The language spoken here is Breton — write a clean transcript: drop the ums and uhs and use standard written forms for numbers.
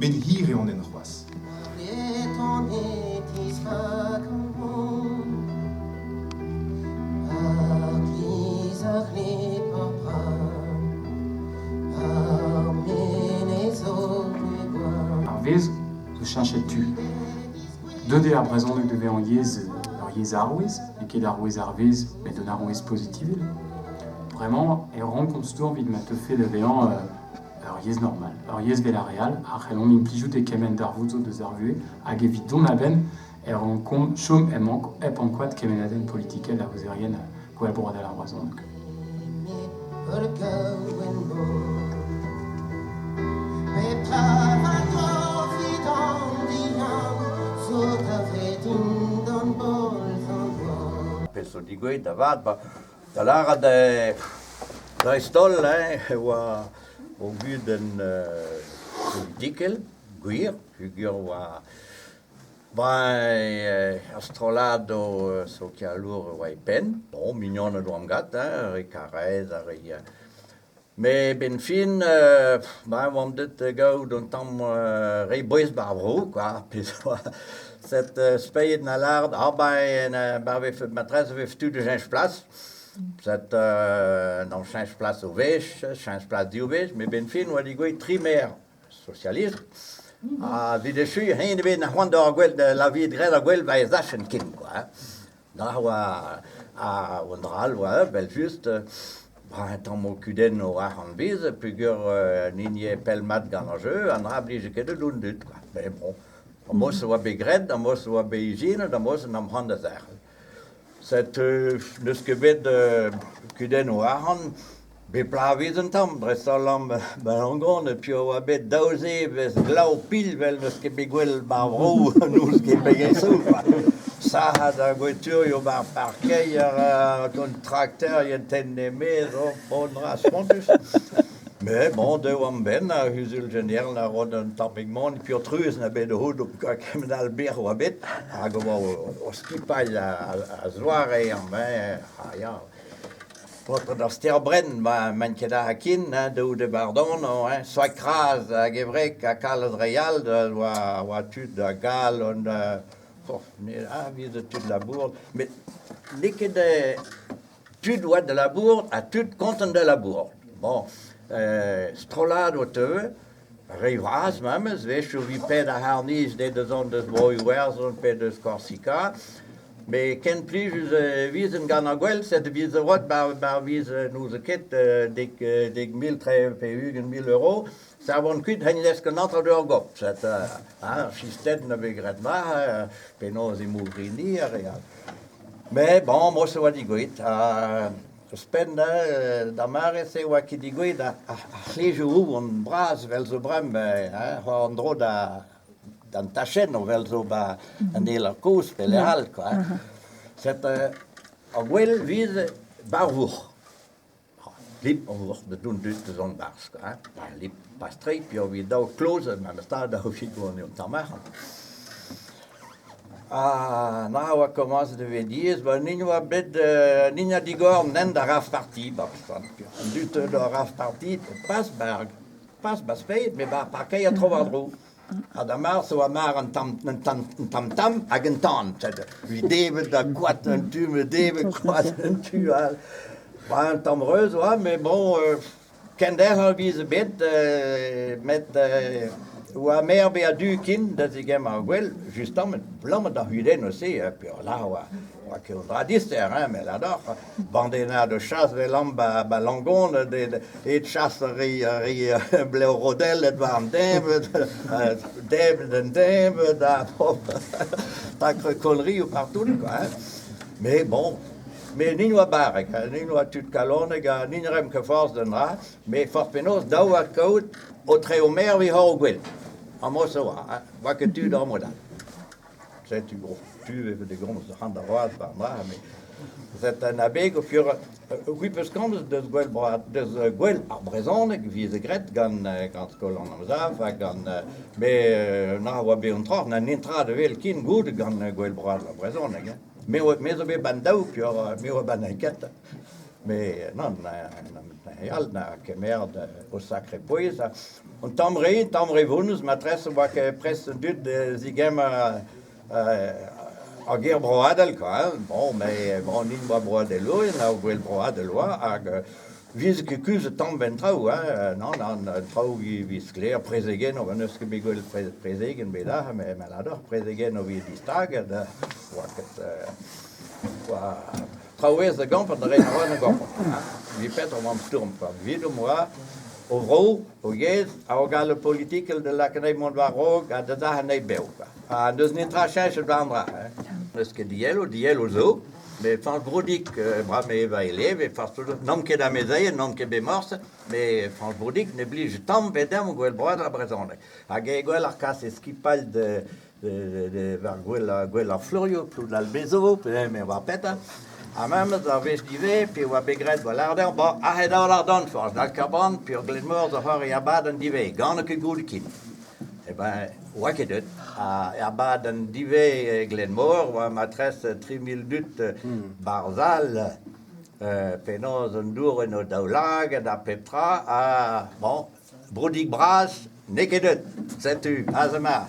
ben hir e on en c'hoaz. Ar vez, zo cheñchet tu. Deude ar Brezhoneg devez an yez arouez, et ket arouez ar vez, bet un arouez positiv. Vraiment, et rencontre tour vid ma teufé de véan ur yez normal, ur yez velareal, ar c'hellon min plijout e kemen d'ar vouzo deus ar vue, hag evit don aben, et rencontre chom ep an koad skignadenn politikel ar vozerien Gouel Broadel ar Brezhoneg. Penso di goude da vat, da lara da stol, oa o guden politikel, gwir, figur oa astrolado so ki a lour oa e pen, bon, mignon do am gat, re karez, me ben fin, oam dit gau d'un tam re boez bar vro, quoi, set speit na lard, matrez vef tu de change place, set non change place au vech, change place di au vech, me ben fin oa di gouet trimer socialiste, a vide chu hein de ben na c'hoant d'ar gwell de la vie de gred a gwell va ezachen kin, quoi. Da oa a ondral, oa, bel just, tam mo kudenn o ar an vez, pugur nigne pelmat gant an jeu, an ra blije ket de loun dut, quoi. Mais bon, an mos oa be gred, an mos oa be hygiene, an mos an am c'hoant da zer. Set neus ket bet kudenn o ar an, be pla vez un tam, dressal am Langonnet, puis oa bet daouze vez glau pil vel neus ket be gwell bar vro, neus ket be geso, quoi. Ça, da voiture, yo bar parkei ar tracteur, yen ten nemez, bon ras montus. Mais bon, de oam ben, a huzul genial, na rod un tampigmon, puis o truez na bet de houd, o kemen al ber oa bet, hag oa o skipailh a zoare an ben, ya. Potre d'ar sterbrenn, men ket a hakin, de ou de bardon, soak kraz a gevrek a kalz real, oa tud a gal, vise tud labour, mais niket tud oa de labour a tud konten de labour. Bon, strolad o teuve, revraz memez, vech o vi ped a harniz de deus an deus broiouers, on ped deus Korsika, mais ken plij viz en gant a gwell, set viz rot bar viz nous ket dek 1000 pe-ugent 1000 €, ça va kuit hen lesk an antra d'ur gop. Set sisted na begret ma, penaos e mouvrini a real. Mais bon, mos oa di gouet, spen da mare se oa ki di gouet a c'hlejo ou an braz vel zo brem, an dro d'an tachen o vel zo an el ar koz pe le hal, quoi. Set a gwell viz bar vour. Lip an vour, de doun dut de zon bars, quoi. Lip pas streit, puis vi daou kloze, ma sta daou fit goan eo tamachan. Na oa komanz de vediez, nin oa bet, nin a digor nen da raf parti, an dut da raf parti, pas bas peit, me bar parkei a trovadro. A da mar so a mar an tam hag un tan, vi devet da goat un tu, me devet goat un tu, un tam reus oa, me bon, ken der al vize bet, met oa mer be a du kin, da zi gem ar gwell, justam met blammet da hudenn o se, puis la oa ket o dradister, me la d'ar, bandenar de chasse vel am ba Langonnet, et chasse ri Gouel Broadel, et war an devet, da takre konri ou partout, quoi. Mais bon, mais nin oa barek, nin oa tud kaloneg, nin rem ke forz den ra, mais forz penaos daou a kaout o tre o mer vi hor o gwell. An mos oa, oa ket tud ar modal. C'est tu evet de gromz de c'hant a roaz bar dra, mais c'est un abeg o fior oui peus kamz deus Gouel ar Brezhoneg vize gret gant skol an amzav, mais na oa be un tror, na nintra de vel kin goude gant Gouel Broadel ar Brezhoneg. Me zo be ban daou, pior me oa ban enket. Mais non, na kemer o sacre poez, Und tamre vunus, maîtresse, voit que presque de zigema à Gouel Broadel, quoi. Bon, mais bon, ni moi Broadel, il a Gouel Broadel, vis que cuse tam ventrau, non, trau vis clair, presegen, on va que bigol presegen, beda, mais malador, presegen, on vi distag, de, trouwens de gamp, de reine gamp. Vi pet om sturm, vi do moi, au rol, au gez, au gale politique de la canai Montvarog, à de zahen nei belka. Dus niet trachet de andra. Dus que dielo zo, mais fans brodik, me va élève, fans nom que da mezeie, nom que bemorse, mais fans brodik ne blige tam vedem Gouel Broadel a Brezhoneg. A Gouel arcas skipailh de Gouel ar Florio, plus l'albezo, mais va peta. A même da vez dive, puis wa begret va l'arder, ba a hedar l'ardon force, dal carbon, puis Glenmore da har ya baden dive, gane que goude kin. Eh ben, ouais que dit, à baden dive Glenmore, wa maîtresse 3000 dut Barzal, penaos un dour en o daulag, da Petra, bon, brodig bras, ne que dit, c'est tu, azema.